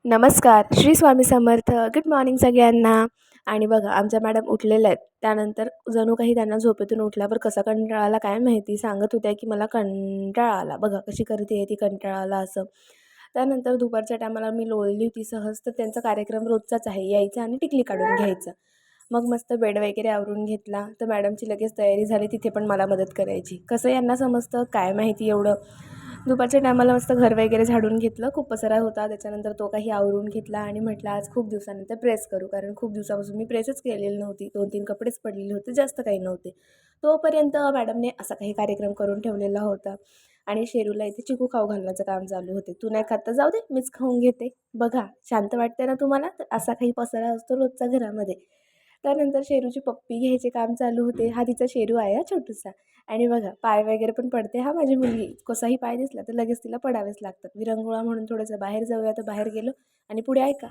नमस्कार, Shri Swami Samarth. Good morning सगळ्यांना. आणि बघा आमच्या मॅडम उठलेल्या आहेत. त्यानंतर जणू काही त्यांना झोपेतून उठल्यावर कसा कंटाळा आला काय माहिती, सांगत होत्या की मला कंटाळा आला. बघा कशी करते आहे ती, कंटाळा आला असं. त्यानंतर दुपारच्या टायमाला मी लोळली होती सहज, तर त्यांचा कार्यक्रम रोजचाच आहे, यायचं आणि टिकली काढून घ्यायचं. मग मस्त बेड वगैरे आवरून घेतला, तर मॅडमची लगेच तयारी झाली, तिथे पण मला मदत करायची. कसं यांना समजतं काय माहिती एवढं. दुपारच्या टायमाला मस्त घर वगैरे झाडून घेतलं, खूप पसारा होता. त्याच्यानंतर तो काही आवरून घेतला आणि म्हटलं आज खूप दिवसानंतर प्रेस करू, कारण खूप दिवसापासून मी प्रेसच केलेली नव्हती. 2-3 कपडेच पडलेले होते, जास्त काही नव्हते. तोपर्यंत मॅडमने असा काही कार्यक्रम करून ठेवलेला होता. आणि शेरूला इथे चिकू खाऊ घालण्याचं काम चालू होते. तू नाही खात तर जाऊ दे, मीच खाऊन घेते. बघा शांत वाटते ना तुम्हाला, तर असा काही पसारा असतो रोजचा घरामध्ये. त्यानंतर शेरूची पप्पी घ्यायचे काम चालू होते. हा तिचा शेरू आहे हा छोटूसा. आणि बघा पाय वगैरे पण पडते हा, माझी मुलगी कसाही पाय दिसला तर लगेच तिला पडावेच लागतात. विरंगुळा म्हणून थोडंसं बाहेर जाऊया, तर बाहेर गेलो आणि पुढे ऐका.